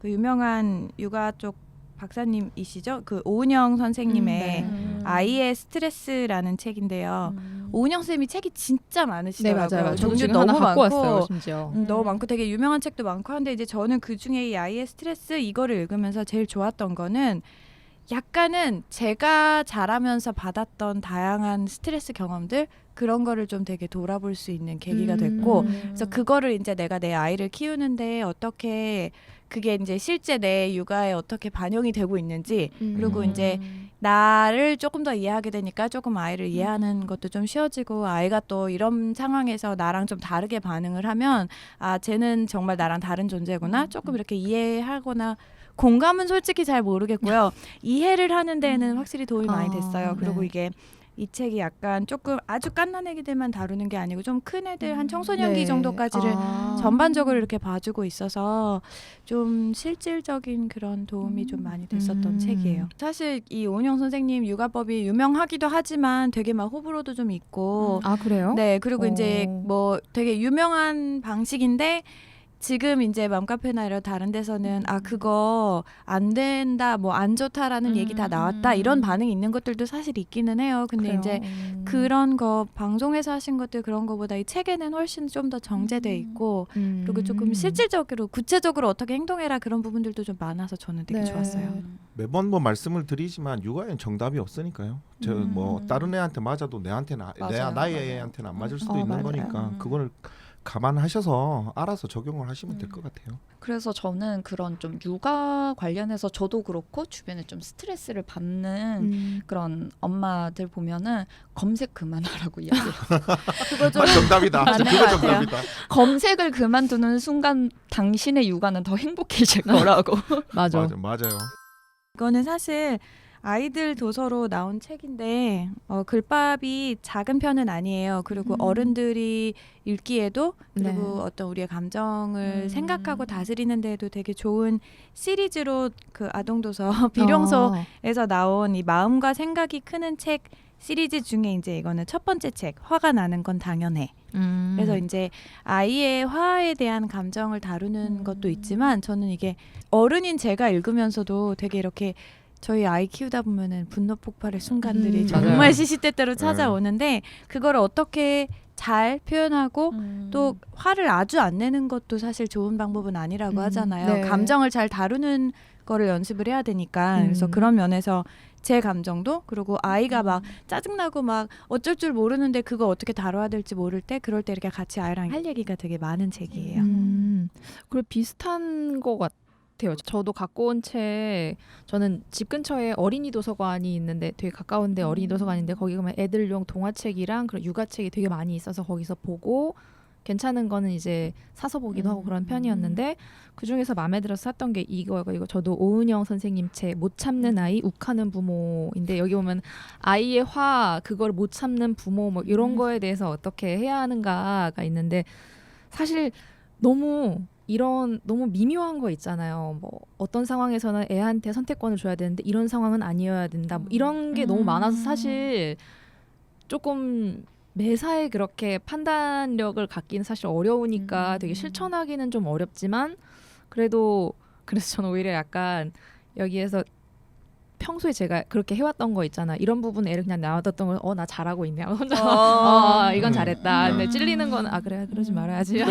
그 유명한 육아 쪽 박사님이시죠? 그 오은영 선생님의 네. 아이의 스트레스라는 책인데요. 오은영 쌤이 책이 진짜 네, 많으시더라고요. 맞아요. 저도 종류 지금 너무 하나 갖고 많고 왔어요, 심지어. 너무 많고 되게 유명한 책도 많고 한데 이제 저는 그 중에 이 아이의 스트레스 이거를 읽으면서 제일 좋았던 거는 약간은 제가 자라면서 받았던 다양한 스트레스 경험들 그런 거를 좀 되게 돌아볼 수 있는 계기가 됐고 그래서 그거를 이제 내가 내 아이를 키우는데 어떻게 그게 이제 실제 내 육아에 어떻게 반영이 되고 있는지 그리고 이제 나를 조금 더 이해하게 되니까 조금 아이를 이해하는 것도 좀 쉬워지고 아이가 또 이런 상황에서 나랑 좀 다르게 반응을 하면 아 쟤는 정말 나랑 다른 존재구나 조금 이렇게 이해하거나 공감은 솔직히 잘 모르겠고요. 이해를 하는 데는 확실히 도움이 많이 됐어요. 그리고 네. 이게 이 책이 약간 조금 아주 갓난 애기들만 다루는 게 아니고 좀 큰 애들 한 청소년기 네. 정도까지를 전반적으로 이렇게 봐주고 있어서 좀 실질적인 그런 도움이 좀 많이 됐었던 책이에요. 사실 이 오은영 선생님 육아법이 유명하기도 하지만 되게 막 호불호도 좀 있고 아, 그래요? 네 그리고 이제 뭐 되게 유명한 방식인데 지금 이제 맘카페나 이런 다른 데서는 아 그거 안 된다 뭐 안 좋다라는 얘기 다 나왔다 이런 반응이 있는 것들도 사실 있기는 해요. 근데 그래요? 이제 그런 거 방송에서 하신 것들 그런 거보다 이 책에는 훨씬 좀 더 정제돼 있고 그리고 조금 실질적으로 구체적으로 어떻게 행동해라 그런 부분들도 좀 많아서 저는 되게 좋았어요. 매번 뭐 말씀을 드리지만 육아엔 정답이 없으니까요. 저 뭐 다른 애한테 맞아도 내한테는 맞아요. 나의 맞아요. 애한테는 안 맞을 수도 있는 맞아요. 거니까 그걸 감안하셔서 알아서 적용을 하시면 될 것 같아요. 그래서 저는 그런 좀 육아 관련해서 저도 그렇고 주변에 좀 스트레스를 받는 그런 엄마들 보면은 검색 그만하라고 이야기해요. 그거 좀 정답이다. 맞는 그거 것 같아요. 정답이다. 검색을 그만두는 순간 당신의 육아는 더 행복해질 거라고. 맞아. 맞아요. 이거는 사실 아이들 도서로 나온 책인데 글밥이 작은 편은 아니에요. 그리고 어른들이 읽기에도 그리고 네. 어떤 우리의 감정을 생각하고 다스리는 데에도 되게 좋은 시리즈로 그 아동도서 비룡소에서 나온 이 마음과 생각이 크는 책 시리즈 중에 이제 이거는 첫 번째 책 화가 나는 건 당연해. 그래서 이제 아이의 화에 대한 감정을 다루는 것도 있지만 저는 이게 어른인 제가 읽으면서도 되게 이렇게 저희 아이 키우다 보면은 분노 폭발의 순간들이 정말 맞아요. 시시때때로 찾아오는데 그거를 어떻게 잘 표현하고 또 화를 아주 안 내는 것도 사실 좋은 방법은 아니라고 하잖아요. 네. 감정을 잘 다루는 거를 연습을 해야 되니까 그래서 그런 면에서 제 감정도 그리고 아이가 막 짜증나고 막 어쩔 줄 모르는데 그거 어떻게 다뤄야 될지 모를 때 그럴 때 이렇게 같이 아이랑 할 얘기가 되게 많은 책이에요. 그리고 비슷한 것 같아요. 저도 갖고 온 책, 저는 집 근처에 어린이 도서관이 있는데 되게 가까운데 어린이 도서관인데 거기 가면 애들용 동화책이랑 그런 육아책이 되게 많이 있어서 거기서 보고 괜찮은 거는 이제 사서 보기도 하고 그런 편이었는데 그중에서 마음에 들어서 샀던 게 이거 저도 오은영 선생님 책 못 참는 아이 욱하는 부모인데 여기 보면 아이의 화 그걸 못 참는 부모 뭐 이런 거에 대해서 어떻게 해야 하는가가 있는데 사실 너무 미묘한 거 있잖아요. 뭐 어떤 상황에서는 애한테 선택권을 줘야 되는데 이런 상황은 아니어야 된다. 뭐 이런 게 너무 많아서 사실 조금 매사에 그렇게 판단력을 갖기는 사실 어려우니까 되게 실천하기는 좀 어렵지만 그래서 저는 오히려 약간 여기에서 평소에 제가 그렇게 해왔던 거 있잖아. 이런 부분 애를 그냥 놔뒀던 걸 나 잘하고 있네. 혼자 이건 잘했다. 근데 찔리는 건 그래 그러지 말아야지.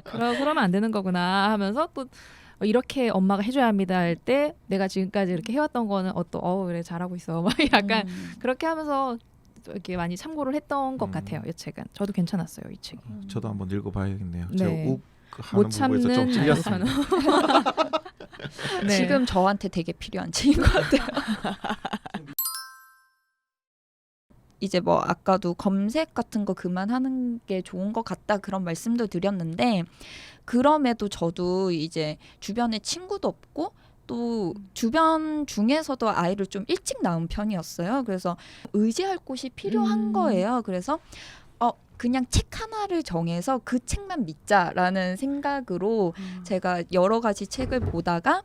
그러면 안 되는 거구나 하면서 또 이렇게 엄마가 해줘야 합니다 할 때 내가 지금까지 이렇게 해왔던 거는 그래 잘하고 있어. 막 약간 그렇게 하면서 이렇게 많이 참고를 했던 것 같아요. 이 책은 저도 괜찮았어요. 이 책이. 저도 한번 읽어봐야겠네요. 네. 제가 욱 못 하는 부분에서 좀 참는 찔렸습니다. 네. 지금 저한테 되게 필요한 책인 것 같아요. 이제 뭐 아까도 검색 같은 거 그만하는 게 좋은 것 같다 그런 말씀도 드렸는데 그럼에도 저도 이제 주변에 친구도 없고 또 주변 중에서도 아이를 좀 일찍 낳은 편이었어요. 그래서 의지할 곳이 필요한 거예요. 그래서 그냥 책 하나를 정해서 그 책만 믿자라는 생각으로 제가 여러 가지 책을 보다가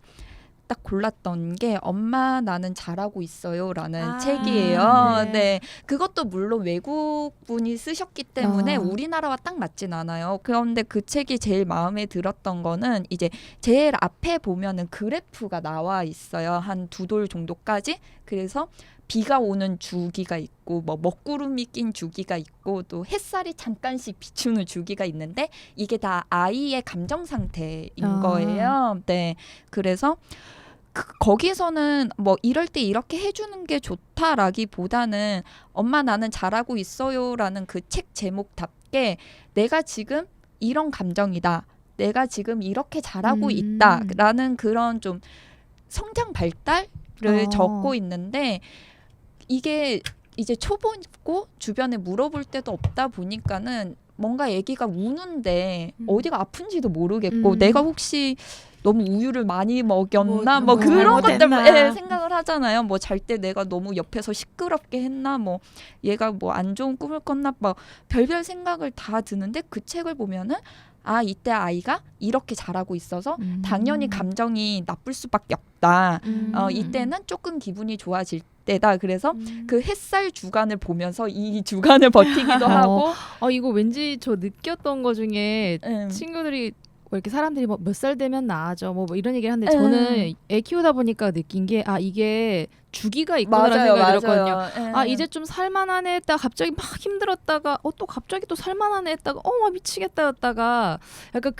딱 골랐던 게 엄마 나는 잘하고 있어요라는 아, 책이에요. 네. 네. 그것도 물론 외국 분이 쓰셨기 때문에 아. 우리나라와 딱 맞진 않아요. 그런데 그 책이 제일 마음에 들었던 거는 이제 제일 앞에 보면은 그래프가 나와 있어요. 한 2돌 정도까지. 그래서 비가 오는 주기가 있고 뭐 먹구름이 낀 주기가 있고 또 햇살이 잠깐씩 비추는 주기가 있는데 이게 다 아이의 감정 상태인 아. 거예요. 네. 그래서 거기서는 뭐 이럴 때 이렇게 해주는 게 좋다라기보다는 엄마 나는 잘하고 있어요라는 그 책 제목답게 내가 지금 이런 감정이다. 내가 지금 이렇게 잘하고 있다라는 그런 좀 성장 발달을 적고 있는데 이게 이제 초보고 주변에 물어볼 데도 없다 보니까는 뭔가 아기가 우는데 어디가 아픈지도 모르겠고 내가 혹시 너무 우유를 많이 먹였나 뭐 그런 것들 잘못했나. 생각을 하잖아요. 뭐 잘 때 내가 너무 옆에서 시끄럽게 했나 뭐 얘가 뭐 안 좋은 꿈을 꿨나 막 별별 생각을 다 드는데 그 책을 보면은 아 이때 아이가 이렇게 잘하고 있어서 당연히 감정이 나쁠 수밖에 없다. 이때는 조금 기분이 좋아질 때다. 그래서 그 햇살 주간을 보면서 이 주간을 버티기도 하고 이거 왠지 저 느꼈던 거 중에 친구들이 뭐 이렇게 사람들이 뭐 몇 살 되면 나아져 뭐 이런 얘기를 하는데 저는 애 키우다 보니까 느낀 게 이게 주기가 있구나라는 생각이 들었거든요. 이제 좀 살만하네 했다가 갑자기 막 힘들었다가 또 갑자기 또 살만하네 했다가 막 미치겠다였다가 약간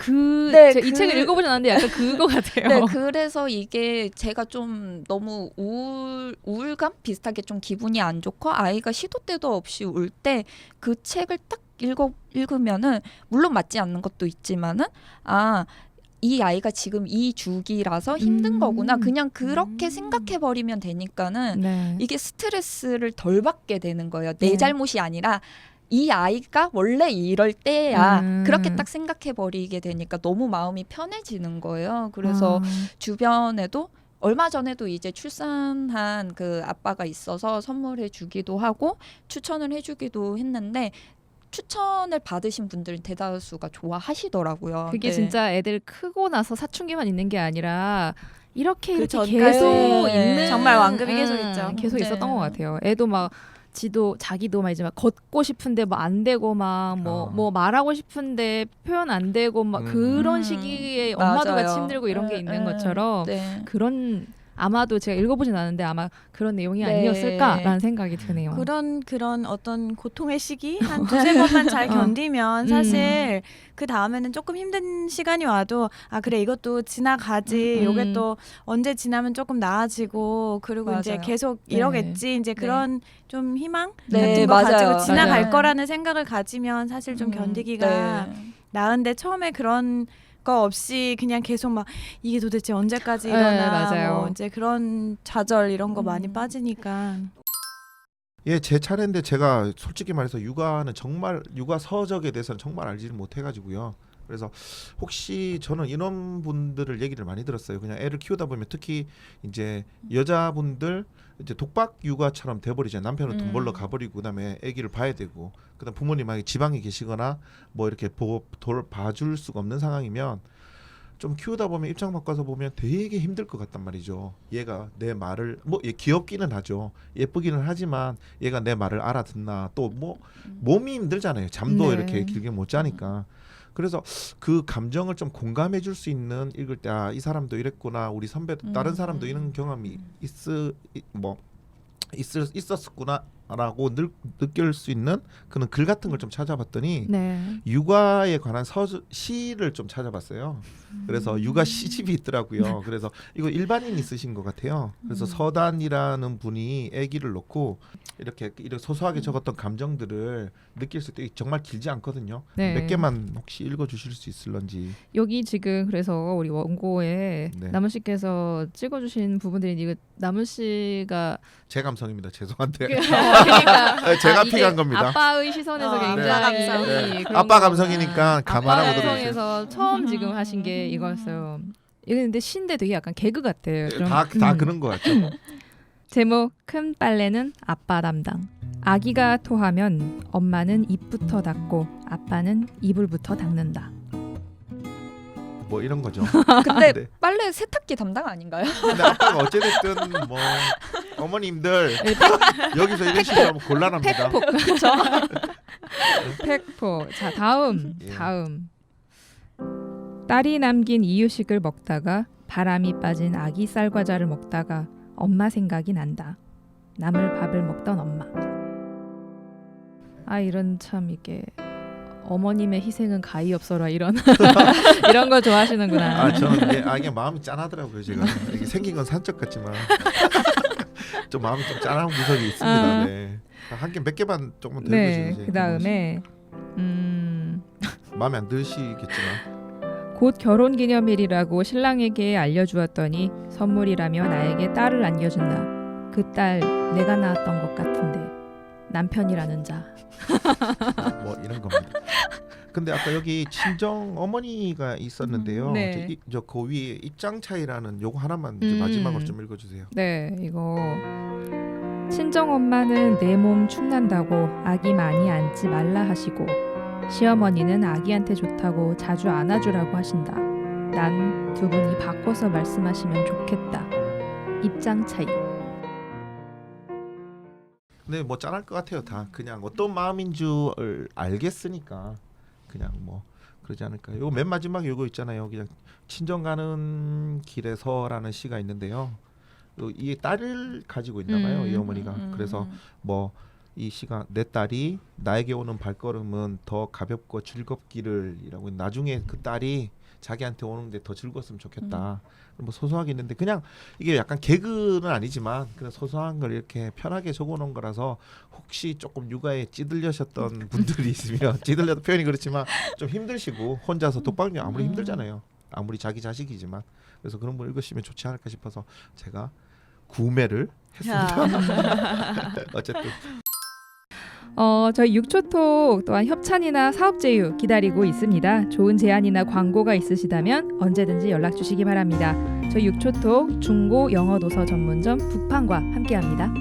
이 책을 읽어보진 않았는데 약간 그거 같아요. 네, 그래서 이게 제가 좀 너무 우울감 비슷하게 좀 기분이 안 좋고 아이가 시도 때도 없이 울 때 그 책을 딱 읽으면은 물론 맞지 않는 것도 있지만은 이 아이가 지금 이 주기라서 힘든 거구나. 그냥 그렇게 생각해 버리면 되니까는 네. 이게 스트레스를 덜 받게 되는 거예요. 내 네. 잘못이 아니라 이 아이가 원래 이럴 때야. 그렇게 딱 생각해 버리게 되니까 너무 마음이 편해지는 거예요. 그래서 주변에도 얼마 전에도 이제 출산한 그 아빠가 있어서 선물해 주기도 하고 추천을 해 주기도 했는데 추천을 받으신 분들은 대다수가 좋아하시더라고요. 그게 네. 진짜 애들 크고 나서 사춘기만 있는 게 아니라 이렇게 그 계속 전까지 있는 정말 완급이 계속 있죠. 계속 네. 있었던 것 같아요. 애도 막 자기도 막 이제 막 걷고 싶은데 뭐 안 되고 막 뭐 말하고 싶은데 표현 안 되고 막 그런 시기에 엄마도 맞아요. 같이 힘들고 이런 게 있는 것처럼 네. 그런 아마도 제가 읽어보진 않았는데 아마 그런 내용이 네. 아니었을까라는 생각이 드네요. 그런 어떤 고통의 시기 한 두세 번만 잘 견디면 사실 그 다음에는 조금 힘든 시간이 와도 그래 이것도 지나가지. 요게 또 언제 지나면 조금 나아지고 그리고 맞아요. 이제 계속 네. 이러겠지. 이제 그런 좀 희망 네, 같은 거 맞아요. 가지고 지나갈 맞아요. 거라는 생각을 가지면 사실 좀 견디기가 네. 나은데 처음에 그런 거 없이 그냥 계속 막 이게 도대체 언제까지 일어나 맞아요. 뭐 이제 그런 좌절 이런 거 많이 빠지니까 예, 제 차례인데 제가 솔직히 말해서 육아 서적에 대해서는 정말 알지를 못해가지고요. 그래서 혹시 저는 이런 분들을 얘기를 많이 들었어요. 그냥 애를 키우다 보면 특히 이제 여자분들 이제 독박 육아처럼 돼버리잖아요. 남편은 돈 벌러 가버리고 그다음에 아기를 봐야 되고 그다음 부모님 만약에 지방에 계시거나 뭐 이렇게 봐줄 수가 없는 상황이면 좀 키우다 보면 입장 바꿔서 보면 되게 힘들 것 같단 말이죠. 얘가 내 말을 얘 귀엽기는 하죠. 예쁘기는 하지만 얘가 내 말을 알아듣나 또 뭐 몸이 힘들잖아요. 잠도 네. 이렇게 길게 못 자니까. 그래서 그 감정을 좀 공감해 줄 수 있는 읽을 때 이 사람도 이랬구나. 우리 선배도 다른 사람도 이런 경험이 있었구나라고 느낄 수 있는 그런 글 같은 걸 좀 찾아봤더니 네. 육아에 관한 시를 좀 찾아봤어요. 그래서 육아 시집이 있더라고요. 그래서 이거 일반인이 쓰신 것 같아요. 그래서 서단이라는 분이 아기를 놓고 이렇게 소소하게 적었던 감정들을 느낄 수 있게 정말 길지 않거든요. 네. 몇 개만 혹시 읽어주실 수 있을런지. 여기 지금 그래서 우리 원고에 네. 나무 씨께서 찍어주신 부분들이 이거 나무 씨가 제 감성입니다. 죄송한데. 그러니까 제가 이게 필요한 겁니다. 아빠의 시선에서 네. 굉장히 아빠 감성. 그런 아빠 거구나. 감성이니까 감안하고 아빠 들어주세요. 감성에서 처음 지금 하신 게 이거였어요. 이거 근데 시인데 되게 약간 개그 같아요. 좀. 다 그런 거 같죠. 제목 큰 빨래는 아빠 담당. 아기가 토하면 엄마는 입부터 닦고 아빠는 이불부터 닦는다. 뭐 이런 거죠. 근데 네. 빨래 세탁기 담당 아닌가요? 근데 아빠가 어찌됐든 뭐 어머님들 여기서 이런 식으로 하면 곤란합니다. 팩폭. 팩폭. 자, 다음. 예. 다음. 딸이 남긴 이유식을 먹다가 바람이 빠진 아기 쌀과자를 먹다가 엄마 생각이 난다. 남을 밥을 먹던 엄마. 아, 이런 참 이게 어머님의 희생은 가히 없어라 이런 이런 거 좋아하시는구나. 아 저는 그냥 마음이 짠하더라고요. 제가 이게 생긴 건 산적 같지만 좀 마음이 좀 짠한 구석이 있습니다. 네. 한 개 몇 개만 조금 더 네. 읽어주세요. 그다음에 마음에 안 드시겠지만 곧 결혼기념일이라고 신랑에게 알려주었더니 선물이라며 나에게 딸을 안겨준다. 그 딸 내가 낳았던 것 같은데 남편이라는 자. 뭐 이런 겁니다. 근데 아까 여기 친정 어머니가 있었는데요. 네. 저 그 위에 입장 차이라는 요거 하나만 이제 마지막으로 좀 읽어주세요. 네, 이거 친정 엄마는 내 몸 축난다고 아기 많이 안지 말라 하시고 시어머니는 아기한테 좋다고 자주 안아주라고 하신다. 난 두 분이 바꿔서 말씀하시면 좋겠다. 입장 차이. 근데 뭐 짠할 것 같아요. 다 그냥 어떤 마음인 줄 알겠으니까 그냥 뭐 그러지 않을까요? 요거 맨 마지막에 요거 있잖아요. 그냥 친정 가는 길에서라는 시가 있는데요. 이 딸을 가지고 있나 봐요. 이 어머니가. 그래서 뭐 이 시가 내 딸이 나에게 오는 발걸음은 더 가볍고 즐겁기를이라고 나중에 그 딸이 자기한테 오는데 더 즐거웠으면 좋겠다. 뭐 소소하게 있는데 그냥 이게 약간 개그는 아니지만 그냥 소소한 걸 이렇게 편하게 적어놓은 거라서 혹시 조금 육아에 찌들려셨던 분들이 있으면 찌들려도 표현이 그렇지만 좀 힘드시고 혼자서 독박육 아무리 힘들잖아요. 아무리 자기 자식이지만 그래서 그런 분 읽으시면 좋지 않을까 싶어서 제가 구매를 했습니다. 어쨌든 저희 6초톡 또한 협찬이나 사업 제휴 기다리고 있습니다. 좋은 제안이나 광고가 있으시다면 언제든지 연락 주시기 바랍니다. 저희 6초톡 중고 영어 도서 전문점 북판과 함께합니다.